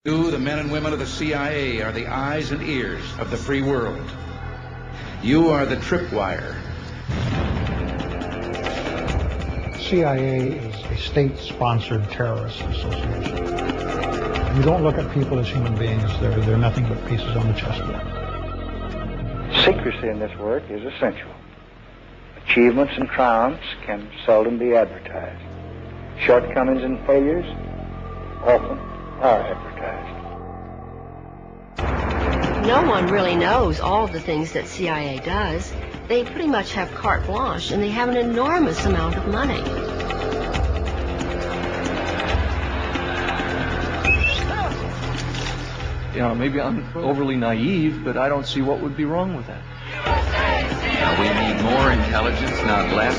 You, the men and women of the CIA, are the eyes and ears of the free world. You are the tripwire. CIA is a state-sponsored terrorist association. You don't look at people as human beings. They're nothing but pieces on the chessboard. Secrecy in this work is essential. Achievements and triumphs can seldom be advertised. Shortcomings and failures often are advertised. No one really knows all of the things that CIA does. They pretty much have carte blanche, and they have an enormous amount of money. You know, maybe I'm overly naive, but I don't see what would be wrong with that. Now, we need more intelligence, not less.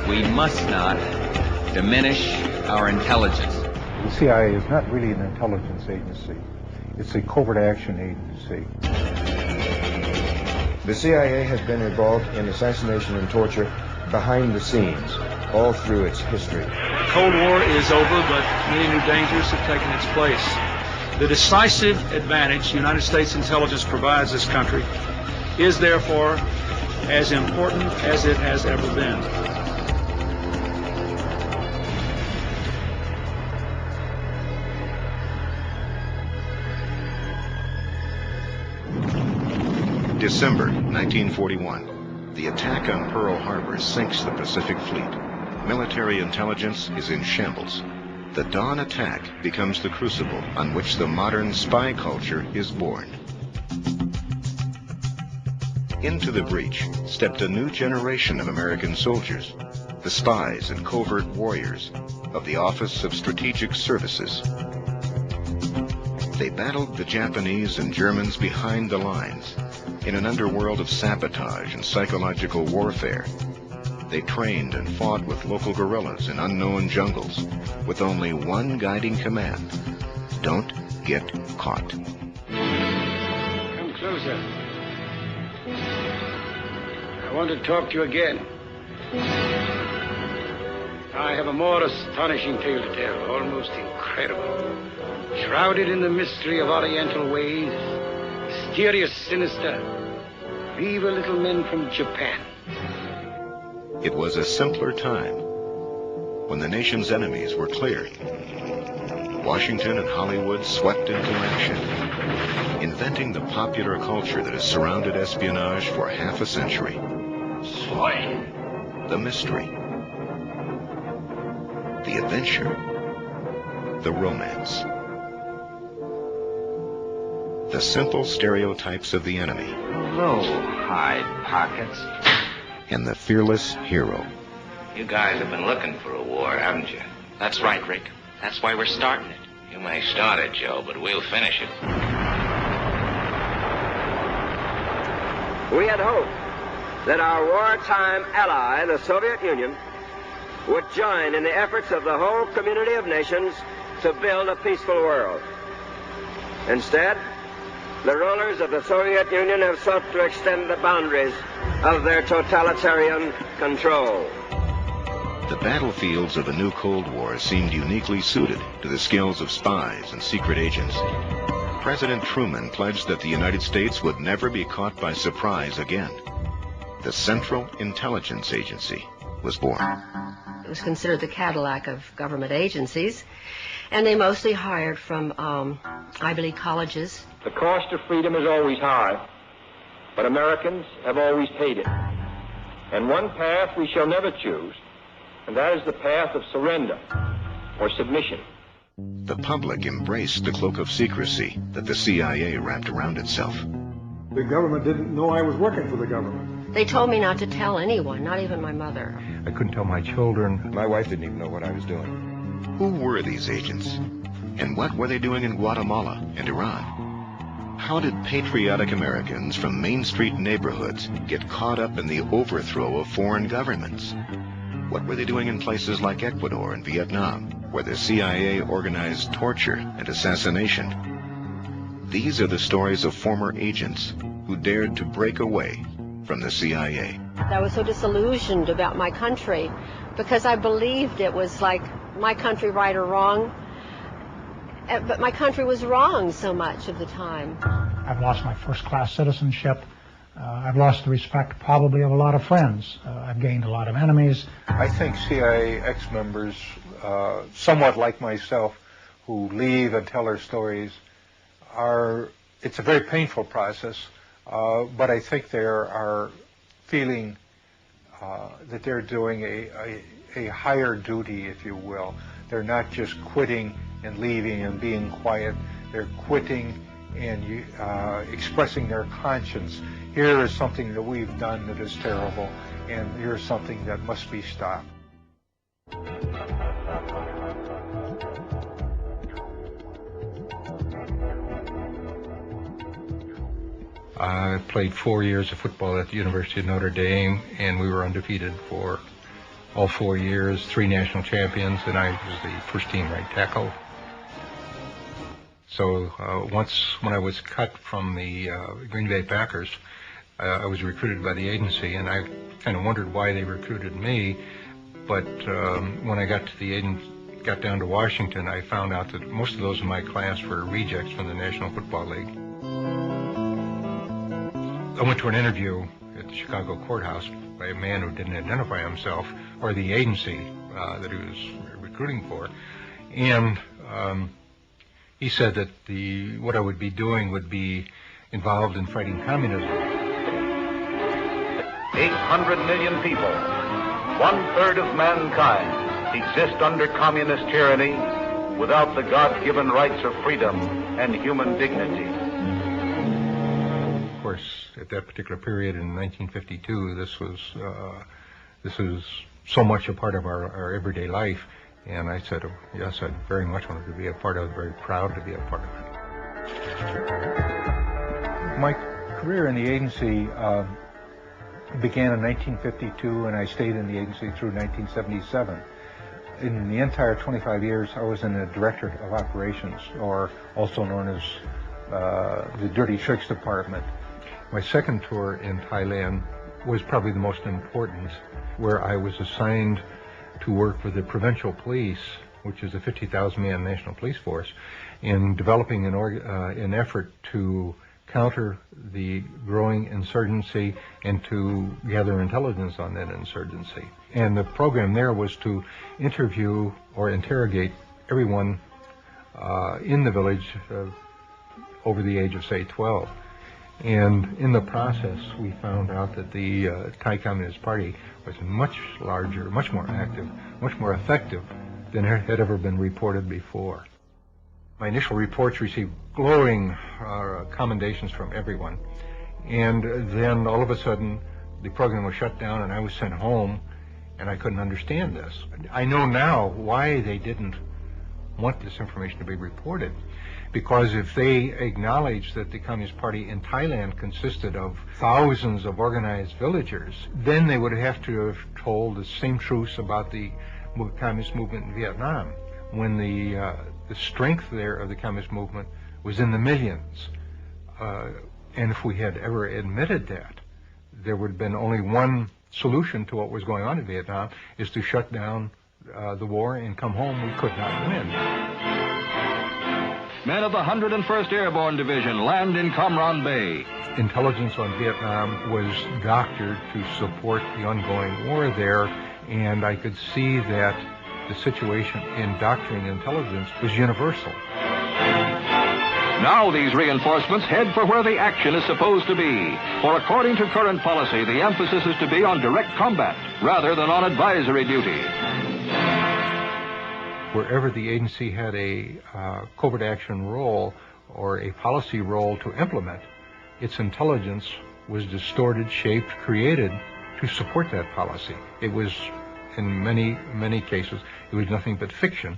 We must not diminish our intelligence. The CIA is not really an intelligence agency. It's a covert action agency. The CIA has been involved in assassination and torture behind the scenes, all through its history. The Cold War is over, but many new dangers have taken its place. The decisive advantage the United States intelligence provides this country is therefore as important as it has ever been. December 1941. The attack on Pearl Harbor sinks the Pacific Fleet. Military intelligence is in shambles. The Dawn attack becomes the crucible on which the modern spy culture is born. Into the breach stepped a new generation of American soldiers, the spies and covert warriors of the Office of Strategic Services. They battled the Japanese and Germans behind the lines in an underworld of sabotage and psychological warfare. They trained and fought with local guerrillas in unknown jungles with only one guiding command: don't get caught. Come closer. I want to talk to you again. I have a more astonishing tale to tell, almost incredible. Shrouded in the mystery of Oriental ways, mysterious, sinister, evil little men from Japan. It was a simpler time when the nation's enemies were clear. Washington and Hollywood swept into action, inventing the popular culture that has surrounded espionage for half a century. The mystery, the adventure, the romance. The simple stereotypes of the enemy. Hello, hide pockets. And the fearless hero. You guys have been looking for a war, haven't you? That's right, Rick. That's why we're starting it. You may start it, Joe, but we'll finish it. We had hoped that our wartime ally, the Soviet Union, would join in the efforts of the whole community of nations to build a peaceful world. Instead, the rulers of the Soviet Union have sought to extend the boundaries of their totalitarian control. The battlefields of the new Cold War seemed uniquely suited to the skills of spies and secret agents. President Truman pledged that the United States would never be caught by surprise again. The Central Intelligence Agency was born. It was considered the Cadillac of government agencies, and they mostly hired from Ivy League colleges. The cost of freedom is always high, but Americans have always paid it. And one path we shall never choose, and that is the path of surrender or submission. The public embraced the cloak of secrecy that the CIA wrapped around itself. The government didn't know I was working for the government. They told me not to tell anyone, not even my mother. I couldn't tell my children. My wife didn't even know what I was doing. Who were these agents? And what were they doing in Guatemala and Iran? How did patriotic Americans from Main Street neighborhoods get caught up in the overthrow of foreign governments? What were they doing in places like Ecuador and Vietnam, where the CIA organized torture and assassination? These are the stories of former agents who dared to break away from the CIA. I was so disillusioned about my country because I believed it was like my country, right or wrong. But my country was wrong so much of the time. I've lost my first-class citizenship. I've lost the respect probably of a lot of friends. I've gained a lot of enemies. I think CIA ex-members, somewhat like myself, who leave and tell their stories, it's a very painful process, but I think they are feeling that they're doing a higher duty, if you will. They're not just quitting and leaving and being quiet. They're quitting and expressing their conscience. Here is something that we've done that is terrible, and here's something that must be stopped. I played 4 years of football at the University of Notre Dame, and we were undefeated for all 4 years, 3 national champions, and I was the first-team right tackle. So once when I was cut from the Green Bay Packers, I was recruited by the agency, and I kind of wondered why they recruited me. But when I got down to Washington, I found out that most of those in my class were rejects from the National Football League. I went to an interview at the Chicago courthouse by a man who didn't identify himself or the agency that he was recruiting for, and he said that what I would be doing would be involved in fighting communism. 800 million people, 1/3 of mankind, exist under communist tyranny without the God-given rights of freedom and human dignity. Of course, at that particular period in 1952, this was so much a part of our everyday life. And I said, oh, yes, I very much wanted to be a part of it, very proud to be a part of it. My career in the agency began in 1952, and I stayed in the agency through 1977. In the entire 25 years, I was in the Directorate of Operations, or also known as the Dirty Tricks Department. My second tour in Thailand was probably the most important, where I was assigned to work with the Provincial Police, which is a 50,000-man national police force, in developing an effort to counter the growing insurgency and to gather intelligence on that insurgency. And the program there was to interview or interrogate everyone in the village over the age of, say, 12. And in the process, we found out that the Thai Communist Party was much larger, much more active, much more effective than had ever been reported before. My initial reports received glowing commendations from everyone. And then all of a sudden, the program was shut down and I was sent home, and I couldn't understand this. I know now why they didn't want this information to be reported. Because if they acknowledged that the Communist Party in Thailand consisted of thousands of organized villagers, then they would have to have told the same truths about the communist movement in Vietnam, when the strength there of the communist movement was in the millions. And if we had ever admitted that, there would have been only one solution to what was going on in Vietnam, is to shut down the war and come home. We could not win. Men of the 101st Airborne Division land in Cam Ranh Bay. Intelligence on Vietnam was doctored to support the ongoing war there, and I could see that the situation in doctoring intelligence was universal. Now these reinforcements head for where the action is supposed to be. For according to current policy, the emphasis is to be on direct combat rather than on advisory duty. Wherever the agency had a covert action role or a policy role to implement, its intelligence was distorted, shaped, created to support that policy. It was, in many, many cases, it was nothing but fiction.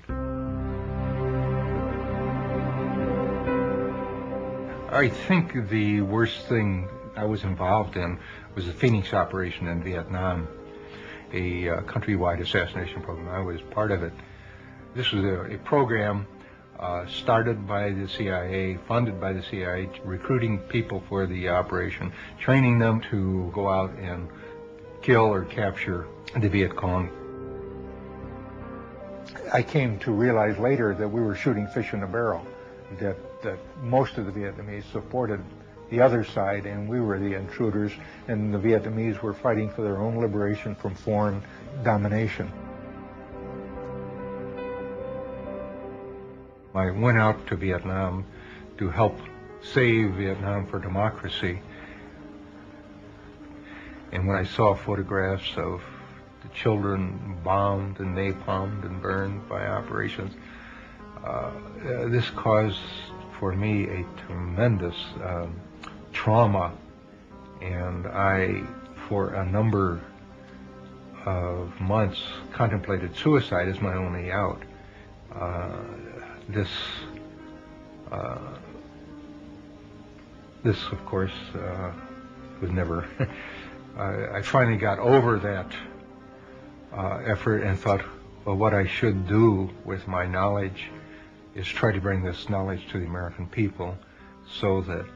I think the worst thing I was involved in was the Phoenix operation in Vietnam, a countrywide assassination program. I was part of it. This was a program started by the CIA, funded by the CIA, recruiting people for the operation, training them to go out and kill or capture the Viet Cong. I came to realize later that we were shooting fish in a barrel, that most of the Vietnamese supported the other side, and we were the intruders, and the Vietnamese were fighting for their own liberation from foreign domination. I went out to Vietnam to help save Vietnam for democracy, and when I saw photographs of the children bombed and napalmed and burned by operations, this caused for me a tremendous trauma, and I, for a number of months, contemplated suicide as my only out. This, of course, was never. I finally got over that effort and thought, well, what I should do with my knowledge is try to bring this knowledge to the American people, so that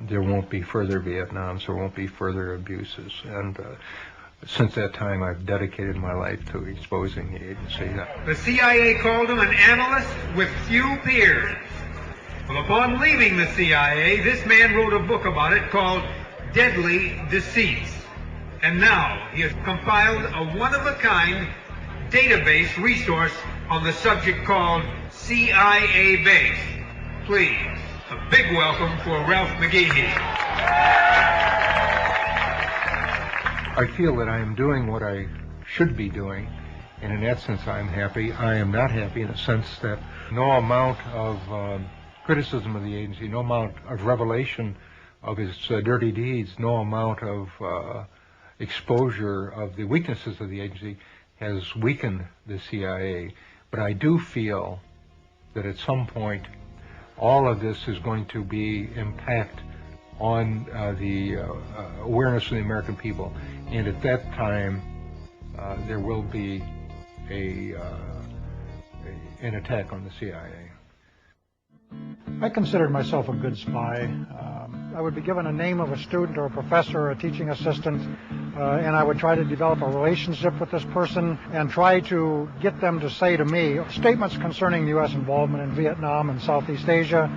there won't be further Vietnams, there won't be further abuses. And since that time, I've dedicated my life to exposing the agency. The CIA called him an analyst with few peers. Well, upon leaving the CIA, this man wrote a book about it called Deadly Deceits. And now he has compiled a one-of-a-kind database resource on the subject called CIA Base. Please, a big welcome for Ralph McGehee. I feel that I am doing what I should be doing, and in that sense I'm happy. I am not happy in the sense that no amount of criticism of the agency, no amount of revelation of its dirty deeds, no amount of exposure of the weaknesses of the agency has weakened the CIA. But I do feel that at some point all of this is going to be impact on the awareness of the American people, and at that time there will be an attack on the CIA. I considered myself a good spy. I would be given a name of a student or a professor or a teaching assistant, and I would try to develop a relationship with this person and try to get them to say to me statements concerning U.S. involvement in Vietnam and Southeast Asia.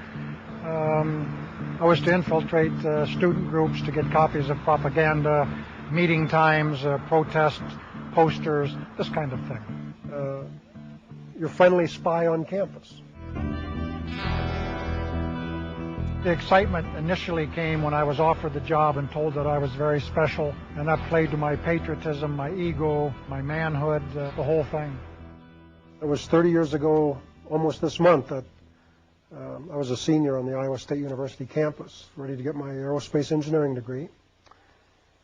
I was to infiltrate student groups to get copies of propaganda, meeting times, protest posters, this kind of thing. Your friendly spy on campus. The excitement initially came when I was offered the job and told that I was very special, and that played to my patriotism, my ego, my manhood, the whole thing. It was 30 years ago, almost this month, that I was a senior on the Iowa State University campus, ready to get my aerospace engineering degree,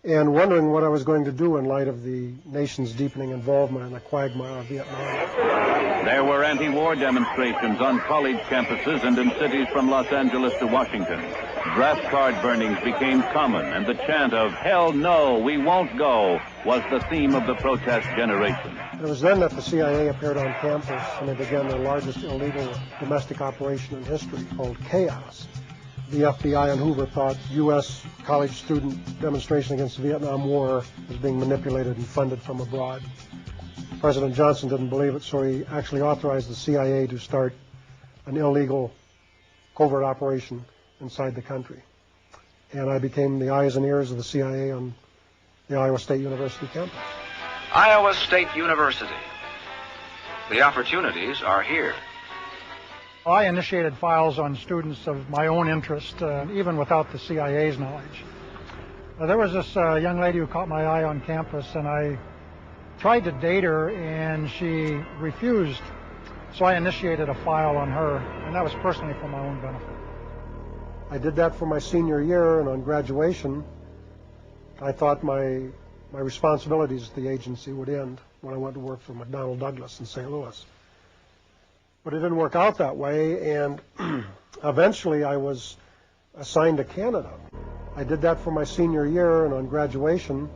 and wondering what I was going to do in light of the nation's deepening involvement in the quagmire of Vietnam. There were anti-war demonstrations on college campuses and in cities from Los Angeles to Washington. Draft card burnings became common, and the chant of "Hell no, we won't go" was the theme of the protest generation. It was then that the CIA appeared on campus, and they began their largest illegal domestic operation in history, called Chaos. The FBI and Hoover thought U.S. college student demonstration against the Vietnam War was being manipulated and funded from abroad. President Johnson didn't believe it, so he actually authorized the CIA to start an illegal covert operation inside the country. And I became the eyes and ears of the CIA on the Iowa State University campus. Iowa State University. The opportunities are here. I initiated files on students of my own interest, even without the CIA's knowledge. There was this young lady who caught my eye on campus, and I tried to date her, and she refused. So I initiated a file on her, and that was personally for my own benefit. I did that for my senior year, and on graduation, I thought my responsibilities at the agency would end when I went to work for McDonnell Douglas in St. Louis. But it didn't work out that way, and eventually I was assigned to Canada. I did that for my senior year, and on graduation,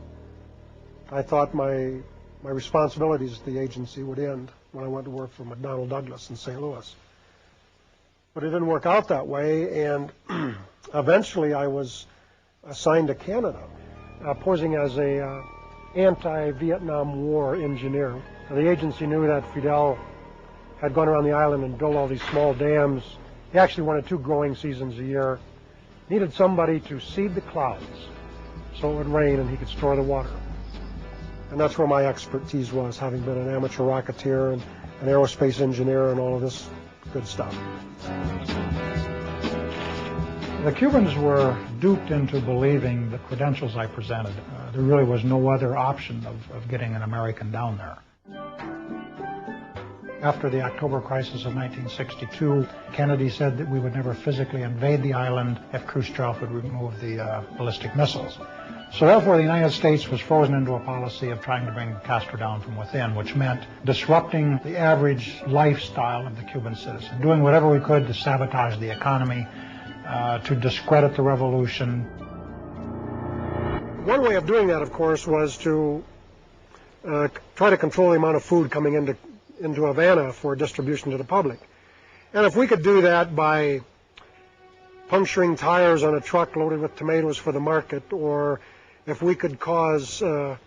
I thought my responsibilities at the agency would end when I went to work for McDonnell Douglas in St. Louis. But it didn't work out that way, and eventually I was assigned to Canada, posing as a anti-Vietnam War engineer. The agency knew that Fidel had gone around the island and built all these small dams. He actually wanted 2 growing seasons a year. Needed somebody to seed the clouds so it would rain and he could store the water. And that's where my expertise was, having been an amateur rocketeer and an aerospace engineer and all of this good stuff. The Cubans were duped into believing the credentials I presented. There really was no other option of getting an American down there. After the October crisis of 1962, Kennedy said that we would never physically invade the island if Khrushchev would remove the ballistic missiles. So therefore, the United States was frozen into a policy of trying to bring Castro down from within, which meant disrupting the average lifestyle of the Cuban citizen, doing whatever we could to sabotage the economy, to discredit the revolution. One way of doing that, of course, was to try to control the amount of food coming into Havana for distribution to the public. And if we could do that by puncturing tires on a truck loaded with tomatoes for the market, or if we could cause a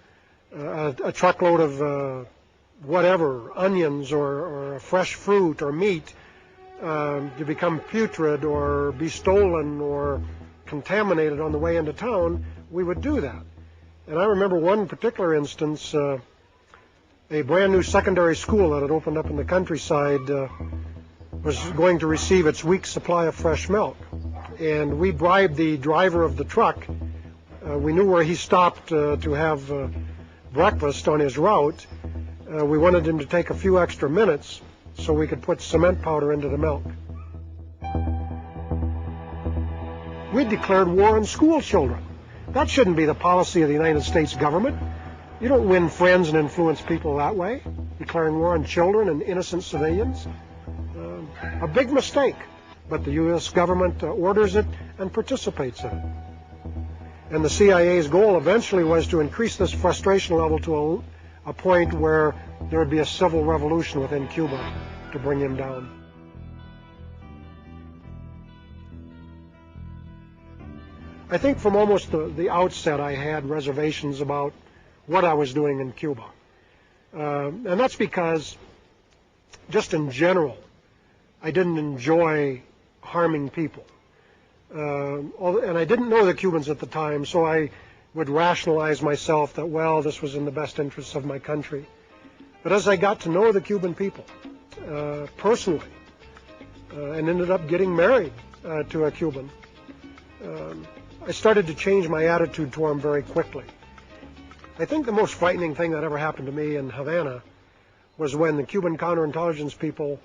truckload of whatever, onions or fresh fruit or meat to become putrid or be stolen or contaminated on the way into town, we would do that. And I remember one particular instance, a brand new secondary school that had opened up in the countryside was going to receive its week's supply of fresh milk. And we bribed the driver of the truck. We knew where he stopped to have breakfast on his route. We wanted him to take a few extra minutes so we could put cement powder into the milk. We declared war on school children. That shouldn't be the policy of the United States government. You don't win friends and influence people that way, declaring war on children and innocent civilians. A big mistake, but the U.S. government orders it and participates in it. And the CIA's goal eventually was to increase this frustration level to a point where there would be a civil revolution within Cuba to bring him down. I think from almost the outset I had reservations about what I was doing in Cuba. And that's because, just in general, I didn't enjoy harming people. And I didn't know the Cubans at the time, so I would rationalize myself that, well, this was in the best interests of my country. But as I got to know the Cuban people personally and ended up getting married to a Cuban, I started to change my attitude toward them very quickly. I think the most frightening thing that ever happened to me in Havana was when the Cuban counterintelligence people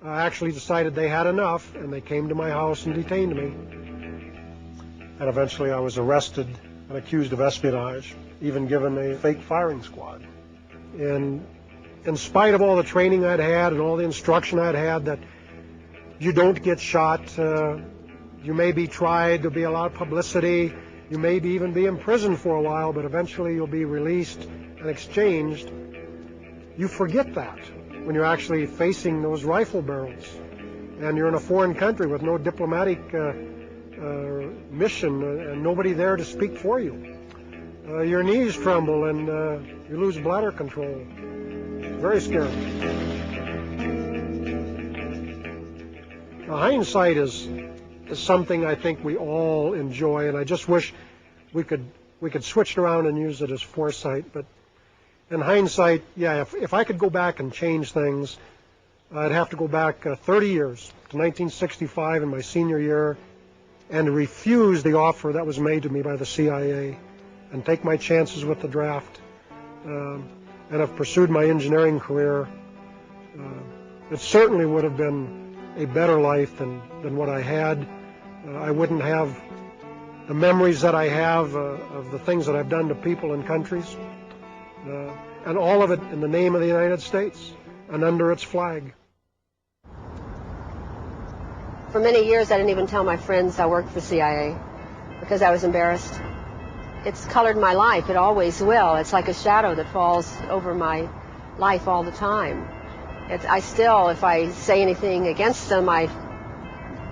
actually decided they had enough, and they came to my house and detained me. And eventually I was arrested and accused of espionage, even given a fake firing squad. And in spite of all the training I'd had and all the instruction I'd had that you don't get shot, you may be tried, there'll be a lot of publicity, you may even be imprisoned for a while, but eventually you'll be released and exchanged. You forget that when you're actually facing those rifle barrels and you're in a foreign country with no diplomatic mission and nobody there to speak for you. Your knees tremble and you lose bladder control. Very scary. Now, hindsight is something I think we all enjoy, and I just wish we could switch it around and use it as foresight. But in hindsight, yeah, if I could go back and change things, I'd have to go back 30 years to 1965 in my senior year and refuse the offer that was made to me by the CIA and take my chances with the draft and have pursued my engineering career. It certainly would have been a better life than what I had. I wouldn't have the memories that I have of the things that I've done to people and countries. And all of it in the name of the United States and under its flag. For many years, I didn't even tell my friends I worked for CIA because I was embarrassed. It's colored my life. It always will. It's like a shadow that falls over my life all the time. I still, if I say anything against them, I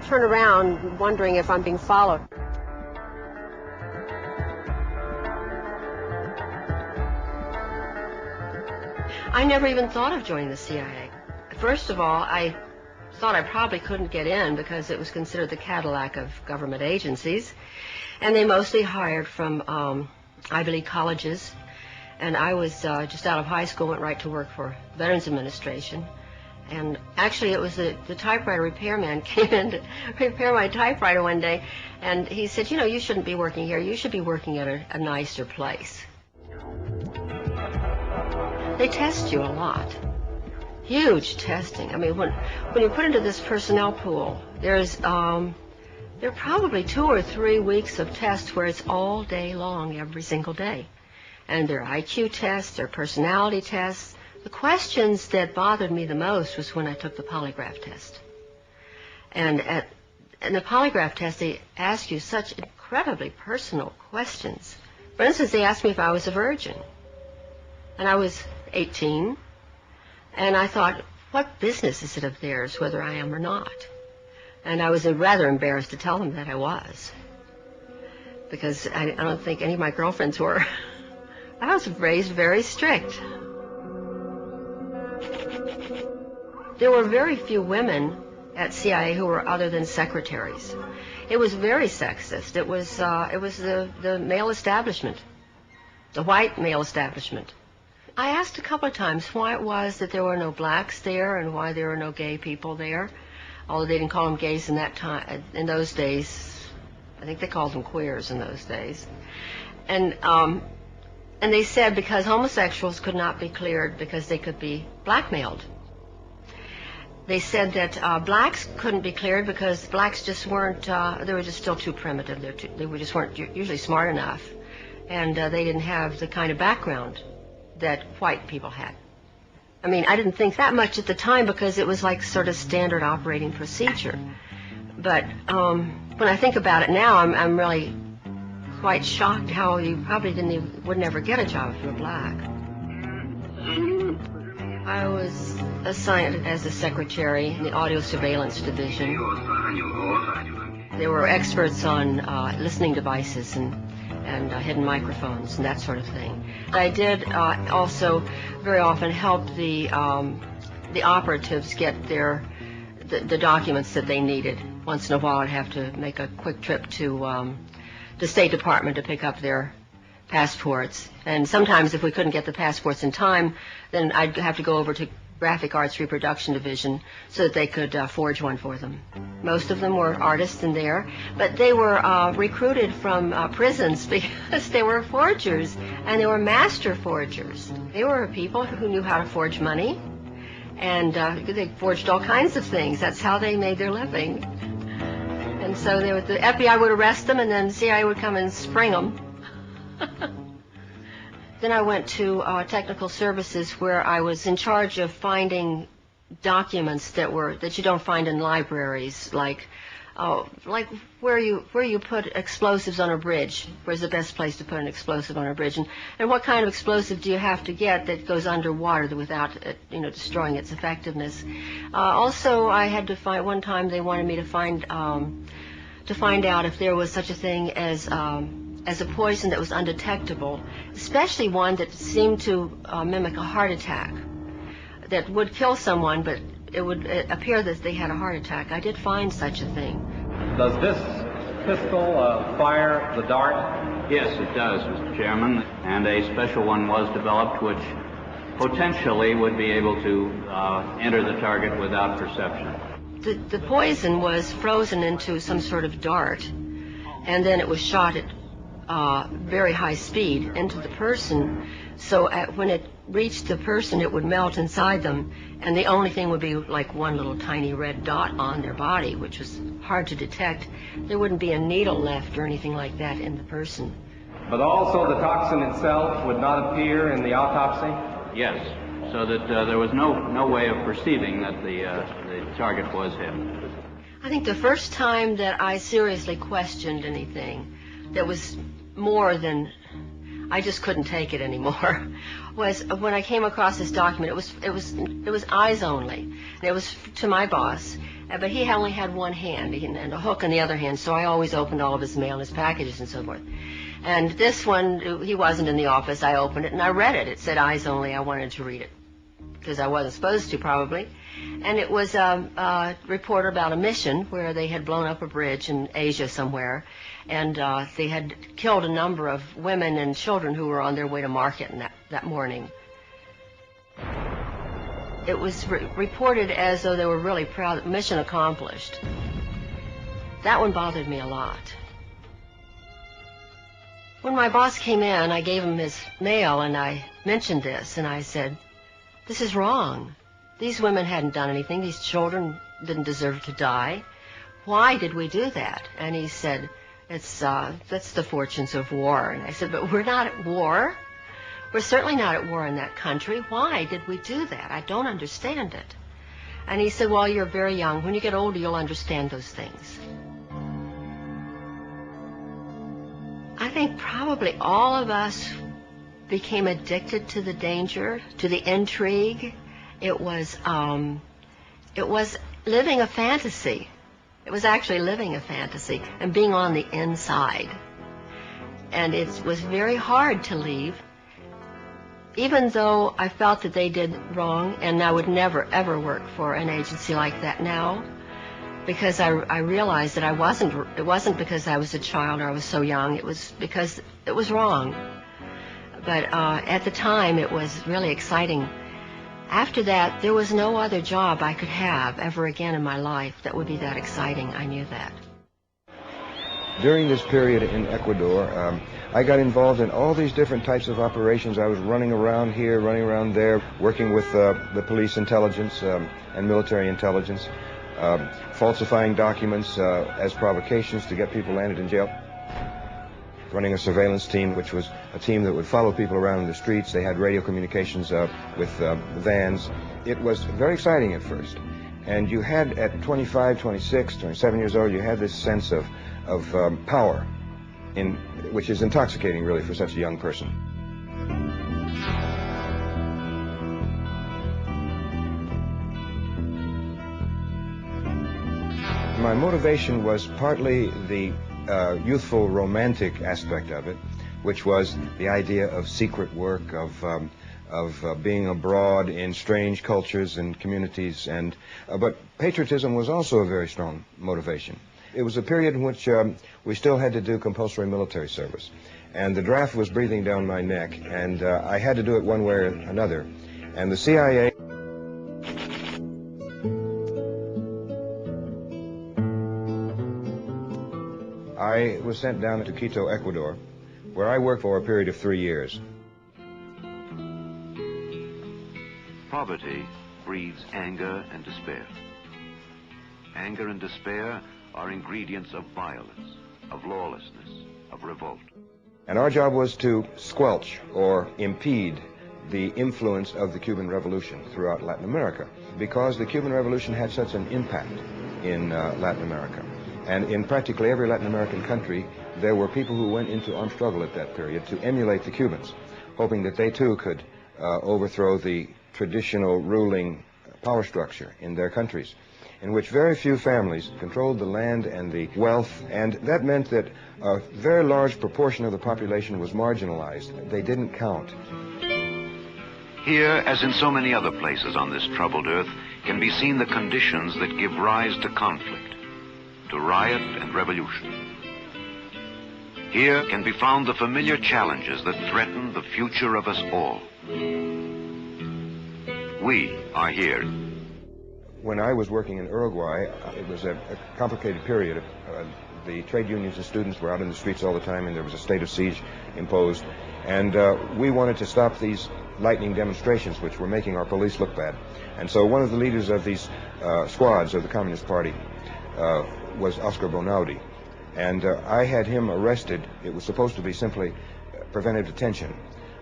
turn around wondering if I'm being followed. I never even thought of joining the CIA. First of all, I thought I probably couldn't get in because it was considered the Cadillac of government agencies, and they mostly hired from Ivy League colleges, and I was just out of high school, went right to work for Veterans Administration. And actually it was the typewriter repairman came in to repair my typewriter one day, and he said, you know, you shouldn't be working here, you should be working at a nicer place. They test you a lot. Huge testing. I mean, when you're put into this personnel pool, there are probably 2 or 3 weeks of tests where it's all day long, every single day. And there are IQ tests, there are personality tests. The questions that bothered me the most was when I took the polygraph test. And in the polygraph test, they ask you such incredibly personal questions. For instance, they asked me if I was a virgin. And I was 18. And I thought, what business is it of theirs whether I am or not? And I was rather embarrassed to tell them that I was, because I don't think any of my girlfriends were. I was raised very strict. There were very few women at CIA who were other than secretaries. It was very sexist. It was the male establishment, the white male establishment. I asked a couple of times why it was that there were no blacks there and why there were no gay people there, although they didn't call them gays in that time. In those days, I think they called them queers in those days. And they said because homosexuals could not be cleared because they could be blackmailed. They said that blacks couldn't be cleared because blacks just weren't, they were just still too primitive. They just weren't usually smart enough, and they didn't have the kind of background that white people had. I mean, I didn't think that much at the time because it was like sort of standard operating procedure. But when I think about it now, I'm really quite shocked how you probably would never get a job if you were black. I was assigned as a secretary in the audio surveillance division. They were experts on listening devices and hidden microphones and that sort of thing. I did also very often help the operatives get the documents that they needed. Once in a while I'd have to make a quick trip to the State Department to pick up their passports. And sometimes if we couldn't get the passports in time, then I'd have to go over to Graphic Arts Reproduction Division so that they could forge one for them. Most of them were artists in there, but they were recruited from prisons because they were forgers, and they were master forgers. They were people who knew how to forge money, and they forged all kinds of things. That's how they made their living. And so the FBI would arrest them, and then the CIA would come and spring them. Then I went to technical services, where I was in charge of finding documents that you don't find in libraries, like where you put explosives on a bridge. Where's the best place to put an explosive on a bridge, and what kind of explosive do you have to get that goes underwater without destroying its effectiveness. Also, I had to find, one time they wanted me to find out if there was such a thing as a poison that was undetectable, especially one that seemed to mimic a heart attack, that would kill someone, but it would appear that they had a heart attack. I did find such a thing. Does this pistol fire the dart? Yes, it does, Mr. Chairman, and a special one was developed which potentially would be able to enter the target without perception. The poison was frozen into some sort of dart, and then it was shot at very high speed into the person, so when it reached the person it would melt inside them, and the only thing would be like one little tiny red dot on their body, which was hard to detect. There wouldn't be a needle left or anything like that in the person. But also the toxin itself would not appear in the autopsy? Yes, so that there was no way of perceiving that the target was him. I think the first time that I seriously questioned anything that was more than I just couldn't take it anymore was when I came across this document. It was eyes only, and it was to my boss, but he only had one hand and a hook in the other hand, so I always opened all of his mail and his packages and so forth. And this one, he wasn't in the office. I opened it and I read it. It said eyes only. I wanted to read it. because I wasn't supposed to, probably. And it was a report about a mission where they had blown up a bridge in Asia somewhere, and they had killed a number of women and children who were on their way to market that morning. It was reported as though they were really proud, mission accomplished. That one bothered me a lot. When my boss came in, I gave him his mail, and I mentioned this, and I said, "This is wrong. These women hadn't done anything. These children didn't deserve to die. Why did we do that?" And he said, "That's the fortunes of war." And I said, "But we're not at war. We're certainly not at war in that country. Why did we do that? I don't understand it." And he said, "Well, you're very young. When you get older, you'll understand those things." I think probably all of us became addicted to the danger, to the intrigue. It was living a fantasy. It was actually living a fantasy and being on the inside. And it was very hard to leave, even though I felt that they did wrong, and I would never, ever work for an agency like that now, because I realized that it wasn't because I was a child or I was so young. It was because it was wrong. But at the time, it was really exciting. After that, there was no other job I could have ever again in my life that would be that exciting. I knew that. During this period in Ecuador, I got involved in all these different types of operations. I was running around here, running around there, working with the police intelligence and military intelligence, falsifying documents as provocations to get people landed in jail. Running a surveillance team, which was a team that would follow people around in the streets. They had radio communications with vans. It was very exciting at first. And you had, at 25, 26, 27 years old, you had this sense of power, which is intoxicating, really, for such a young person. My motivation was partly the youthful romantic aspect of it, which was the idea of secret work, of being abroad in strange cultures and communities, but patriotism was also a very strong motivation. It was a period in which we still had to do compulsory military service, and the draft was breathing down my neck, and I had to do it one way or another. And the CIA I was sent down to Quito, Ecuador, where I worked for a period of 3 years. Poverty breeds anger and despair. Anger and despair are ingredients of violence, of lawlessness, of revolt. And our job was to squelch or impede the influence of the Cuban Revolution throughout Latin America, because the Cuban Revolution had such an impact in Latin America. And in practically every Latin American country, there were people who went into armed struggle at that period to emulate the Cubans, hoping that they too could overthrow the traditional ruling power structure in their countries, in which very few families controlled the land and the wealth, and that meant that a very large proportion of the population was marginalized. They didn't count. Here, as in so many other places on this troubled earth, can be seen the conditions that give rise to conflict, to riot and revolution. Here can be found the familiar challenges that threaten the future of us all. We are here. When I was working in Uruguay, it was a complicated period. The trade unions and students were out in the streets all the time, and there was a state of siege imposed. And we wanted to stop these lightning demonstrations, which were making our police look bad. And so one of the leaders of these squads of the Communist Party was Oscar Bonaudi. And I had him arrested. It was supposed to be simply preventive detention.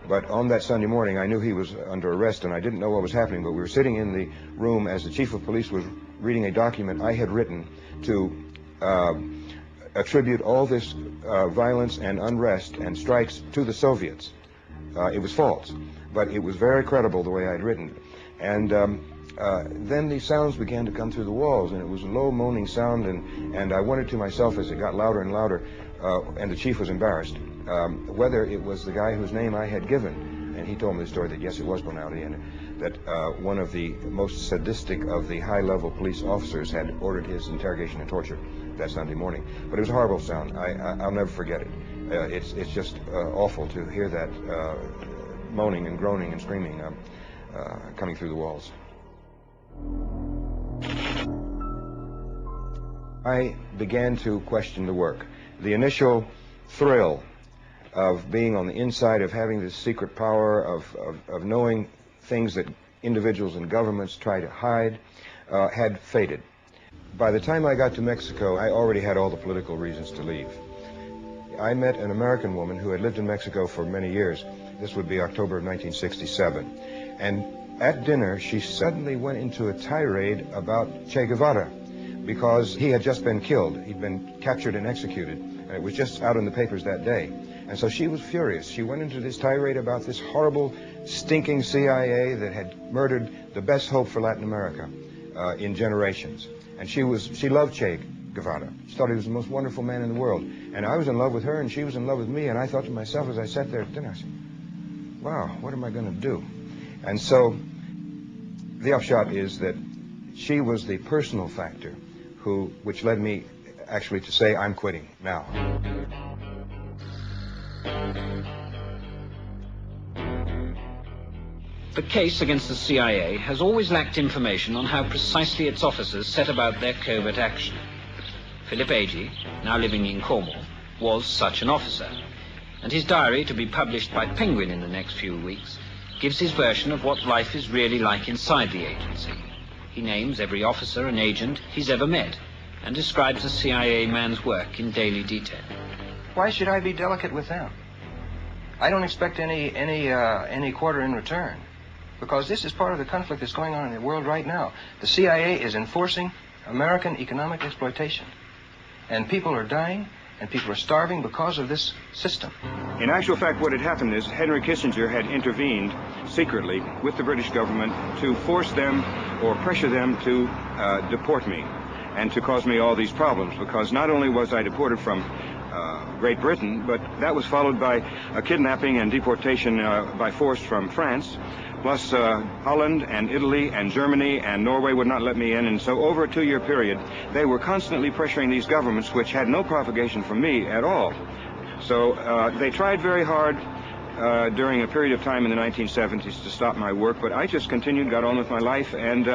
But on that Sunday morning, I knew he was under arrest, and I didn't know what was happening. But we were sitting in the room as the chief of police was reading a document I had written to attribute all this violence and unrest and strikes to the Soviets. It was false, but it was very credible the way I had written it. And then these sounds began to come through the walls, and it was a low moaning sound, and I wondered to myself as it got louder and louder, and the chief was embarrassed, whether it was the guy whose name I had given. And he told me the story that yes, it was Bonaudi, and that one of the most sadistic of the high-level police officers had ordered his interrogation and torture that Sunday morning. But it was a horrible sound. I'll never forget it. It's just awful to hear that moaning and groaning and screaming coming through the walls. I began to question the work. The initial thrill of being on the inside, of having this secret power, of knowing things that individuals and governments try to hide, had faded. By the time I got to Mexico, I already had all the political reasons to leave. I met an American woman who had lived in Mexico for many years. This would be October of 1967. And at dinner, she suddenly went into a tirade about Che Guevara, because he had just been killed. He'd been captured and executed, and it was just out in the papers that day. And so she was furious. She went into this tirade about this horrible, stinking CIA that had murdered the best hope for Latin America in generations. And she loved Che Guevara. She thought he was the most wonderful man in the world. And I was in love with her, and she was in love with me, and I thought to myself as I sat there at dinner, I said, wow, what am I going to do? And so the upshot is that she was the personal factor which led me actually to say, I'm quitting now. The case against the CIA has always lacked information on how precisely its officers set about their covert action. Philip Agee, now living in Cornwall, was such an officer, and his diary, to be published by Penguin in the next few weeks, gives his version of what life is really like inside the agency. He names every officer and agent he's ever met and describes a CIA man's work in daily detail. Why should I be delicate with them? I don't expect any quarter in return, because this is part of the conflict that's going on in the world right now. The CIA is enforcing American economic exploitation, and people are dying and people are starving because of this system. In actual fact, what had happened is Henry Kissinger had intervened secretly with the British government to force them or pressure them to deport me and to cause me all these problems, because not only was I deported from Great Britain, but that was followed by a kidnapping and deportation by force from France, plus Holland and Italy and Germany and Norway would not let me in. And so over a 2-year period, they were constantly pressuring these governments, which had no provocation from me at all. So they tried very hard during a period of time in the 1970s to stop my work, but I just continued, got on with my life, and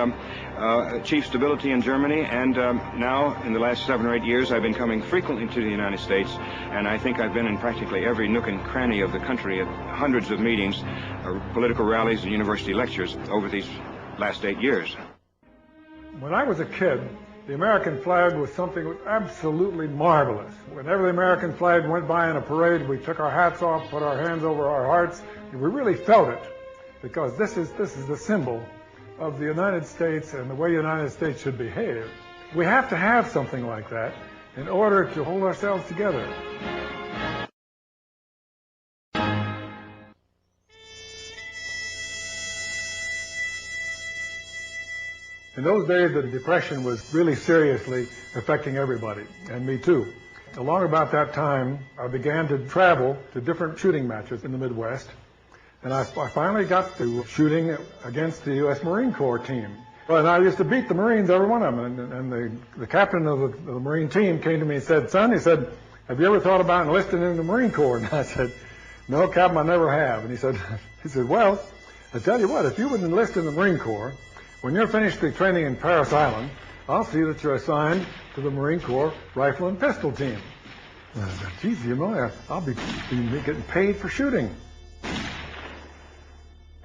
achieved stability in Germany. And now, in the last 7 or 8 years, I've been coming frequently to the United States, and I think I've been in practically every nook and cranny of the country at hundreds of meetings, political rallies, and university lectures over these last 8 years. When I was a kid, the American flag was something absolutely marvelous. Whenever the American flag went by in a parade, we took our hats off, put our hands over our hearts, and we really felt it, because this is the symbol of the United States and the way the United States should behave. We have to have something like that in order to hold ourselves together. In those days, the Depression was really seriously affecting everybody, and me too. Along about that time, I began to travel to different shooting matches in the Midwest, and I finally got to shooting against the U.S. Marine Corps team. And I used to beat the Marines, every one of them, and the captain of the Marine team came to me and said, "Son," he said, "have you ever thought about enlisting in the Marine Corps?" And I said, "No, Captain, I never have." And he said, "Well, I tell you what, if you would enlist in the Marine Corps, when you're finished the training in Parris Island, I'll see that you're assigned to the Marine Corps rifle and pistol team." And I said, "Geez, you know, I'll be getting paid for shooting."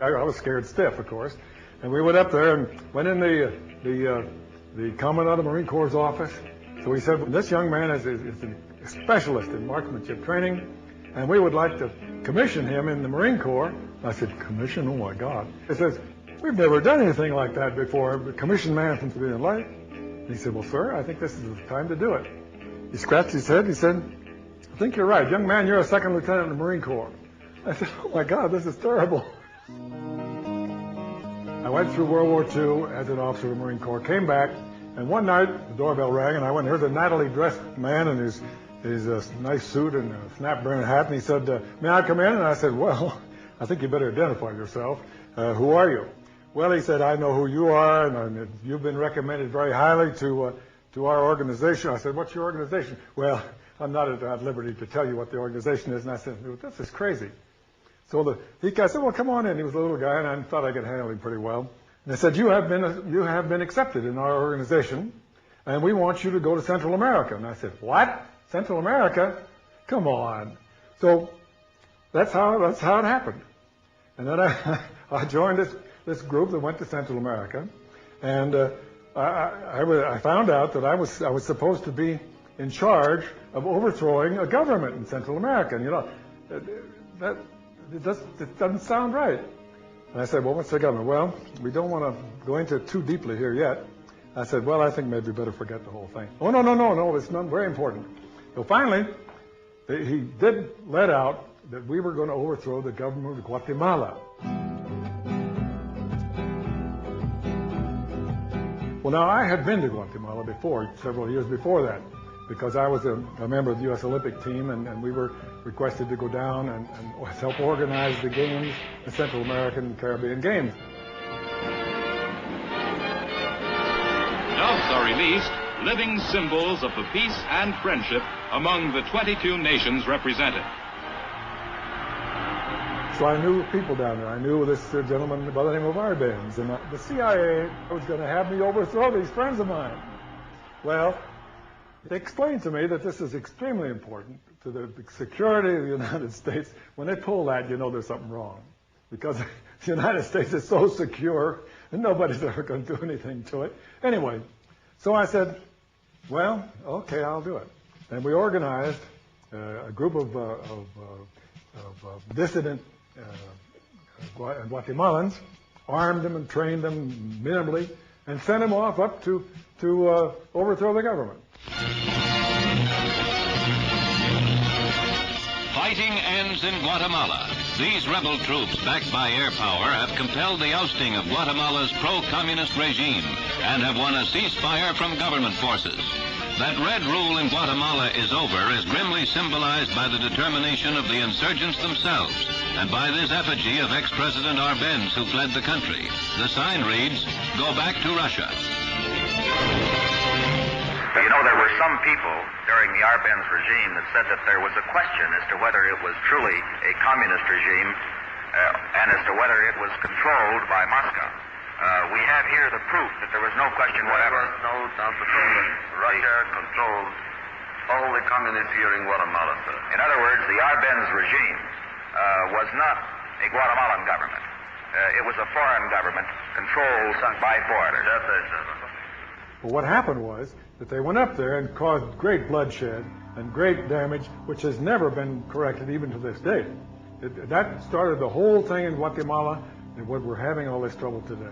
I was scared stiff, of course. And we went up there and went in the Commandant of the Marine Corps' office. So he said, "This young man is a specialist in marksmanship training, and we would like to commission him in the Marine Corps." I said, "Commission? Oh, my God." He says, "We've never done anything like that before. Commissioned man from civilian life." And he said, "Well, sir, I think this is the time to do it." He scratched his head. He said, "I think you're right. Young man, you're a second lieutenant in the Marine Corps." I said, "Oh, my God, this is terrible." I went through World War II as an officer of the Marine Corps, came back, and one night the doorbell rang, and I went and heard a nattily dressed man in his nice suit and a snap-brim hat, and he said, "May I come in?" And I said, "Well, I think you better identify yourself. Who are you?" Well, he said, I know who you are, and you've been recommended very highly to our organization. I said, what's your organization? Well, I'm not at liberty to tell you what the organization is. And I said, this is crazy. So he said, well, come on in. He was a little guy, and I thought I could handle him pretty well. And they said, you have been accepted in our organization, and we want you to go to Central America. And I said, what? Central America? Come on. So that's how it happened. And then I joined this group that went to Central America, and I found out that I was supposed to be in charge of overthrowing a government in Central America. And, you know, it doesn't sound right. And I said, well, what's the government? Well, we don't want to go into it too deeply here yet. I said, well, I think maybe we better forget the whole thing. Oh, no, it's not very important. So finally, he did let out that we were going to overthrow the government of Guatemala. Well, now, I had been to Guatemala before, several years before that, because I was a member of the U.S. Olympic team, and we were requested to go down and help organize the games, the Central American and Caribbean Games. Doves are released, living symbols of the peace and friendship among the 22 nations represented. So I knew people down there. I knew this gentleman by the name of Arbenz, and the CIA was going to have me overthrow these friends of mine. Well, they explained to me that this is extremely important to the security of the United States. When they pull that, you know there's something wrong, because the United States is so secure, and nobody's ever going to do anything to it. Anyway, so I said, well, okay, I'll do it. And we organized a group of dissident Guatemalans, armed them and trained them minimally, and sent them off up to overthrow the government. Fighting ends in Guatemala. These rebel troops, backed by air power, have compelled the ousting of Guatemala's pro-communist regime and have won a ceasefire from government forces. That red rule in Guatemala is over is grimly symbolized by the determination of the insurgents themselves and by this effigy of ex-President Arbenz, who fled the country. The sign reads, "Go back to Russia." You know, there were some people during the Arbenz regime that said that there was a question as to whether it was truly a communist regime and as to whether it was controlled by Moscow. We have here the proof that there was no question whatever. There was no doubt at all that Russia controlled all the communists here in Guatemala, sir. In other words, the Arbenz regime was not a Guatemalan government. It was a foreign government controlled by foreigners. That's it, sir. Well, what happened was that they went up there and caused great bloodshed and great damage, which has never been corrected even to this day. That started the whole thing in Guatemala, and what we're having all this trouble today.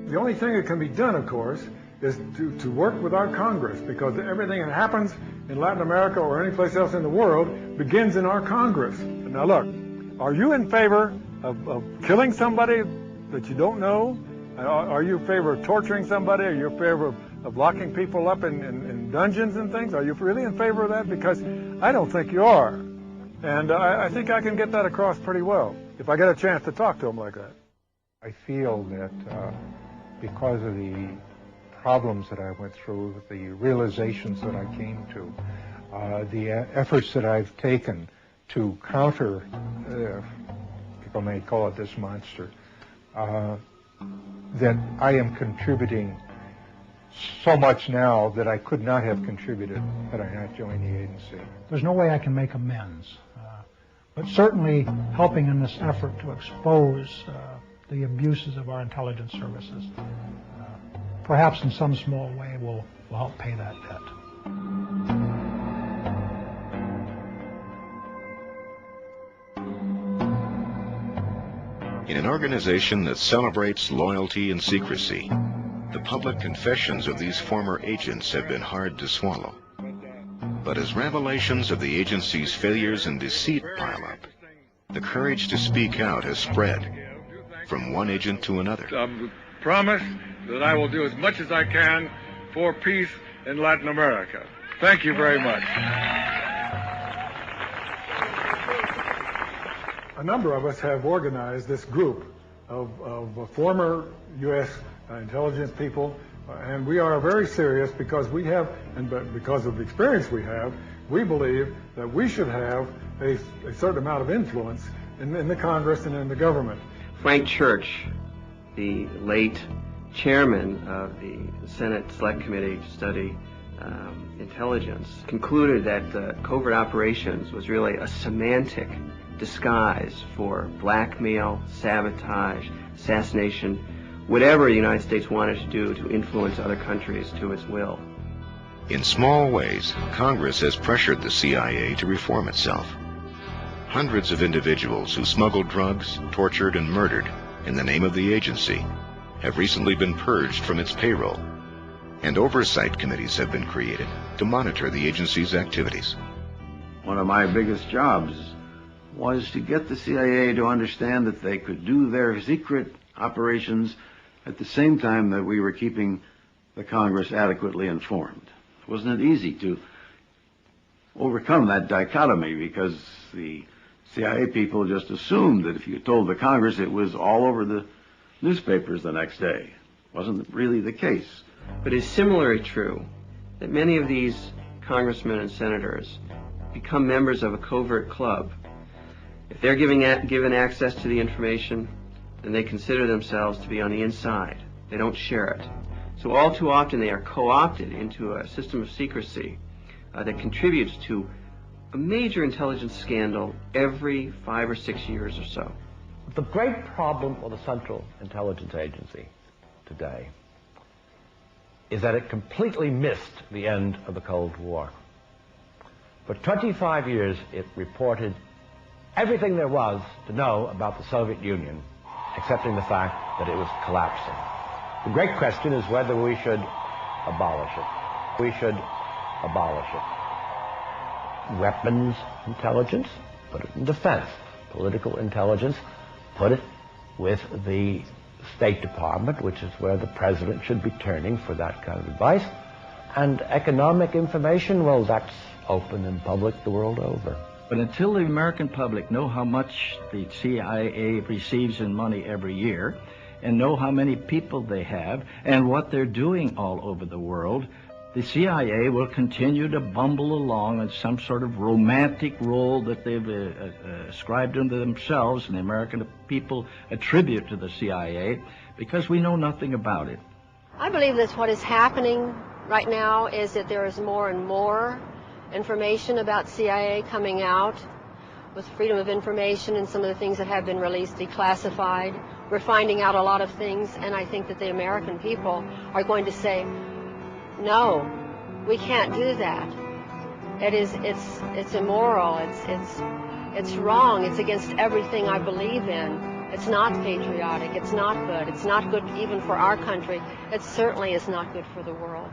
The only thing that can be done, of course, is to work with our Congress, because everything that happens in Latin America or any place else in the world begins in our Congress. Now look, are you in favor of killing somebody that you don't know? Are you in favor of torturing somebody? Are you in favor of locking people up in dungeons and things? Are you really in favor of that? Because I don't think you are. And I think I can get that across pretty well if I get a chance to talk to them like that. I feel that because of the problems that I went through, the realizations that I came to, the efforts that I've taken to counter, people may call it this monster, that I am contributing so much now that I could not have contributed had I not joined the agency. There's no way I can make amends, but certainly helping in this effort to expose the abuses of our intelligence services, perhaps in some small way will help pay that debt. In an organization that celebrates loyalty and secrecy, the public confessions of these former agents have been hard to swallow. But as revelations of the agency's failures and deceit pile up, the courage to speak out has spread from one agent to another. I promise that I will do as much as I can for peace in Latin America. Thank you very much. A number of us have organized this group of former U.S. intelligence people, and we are very serious because we have, and because of the experience we have, we believe that we should have a certain amount of influence in the Congress and in the government. Frank Church, the late chairman of the Senate Select Committee to study intelligence, concluded that covert operations was really a semantic disguise for blackmail, sabotage, assassination, whatever the United States wanted to do to influence other countries to its will. In small ways, Congress has pressured the CIA to reform itself. Hundreds of individuals who smuggled drugs, tortured, and murdered in the name of the agency have recently been purged from its payroll, and oversight committees have been created to monitor the agency's activities. One of my biggest jobs was to get the CIA to understand that they could do their secret operations at the same time that we were keeping the Congress adequately informed. Wasn't it easy to overcome that dichotomy, because the CIA people just assumed that if you told the Congress, it was all over the newspapers the next day. Wasn't really the case. But it's similarly true that many of these congressmen and senators become members of a covert club. If they're given access to the information, then they consider themselves to be on the inside. They don't share it. So all too often they are co-opted into a system of secrecy that contributes to a major intelligence scandal every 5 or 6 years or so. The great problem for the Central Intelligence Agency today is that it completely missed the end of the Cold War. For 25 years, it reported everything there was to know about the Soviet Union, accepting the fact that it was collapsing. The great question is whether we should abolish it. We should abolish it. Weapons intelligence, put it in defense. Political intelligence, put it with the State Department, which is where the president should be turning for that kind of advice. And economic information, well, that's open and public the world over. But until the American public know how much the CIA receives in money every year, and know how many people they have, and what they're doing all over the world, the CIA will continue to bumble along in some sort of romantic role that they've ascribed unto themselves, and the American people attribute to the CIA, because we know nothing about it. I believe that what is happening right now is that there is more and more information about CIA coming out with freedom of information, and some of the things that have been released declassified. We're finding out a lot of things, and I think that the American people are going to say, no, we can't do that. It's immoral. It's wrong. It's against everything I believe in. It's not patriotic. It's not good. It's not good even for our country. It certainly is not good for the world.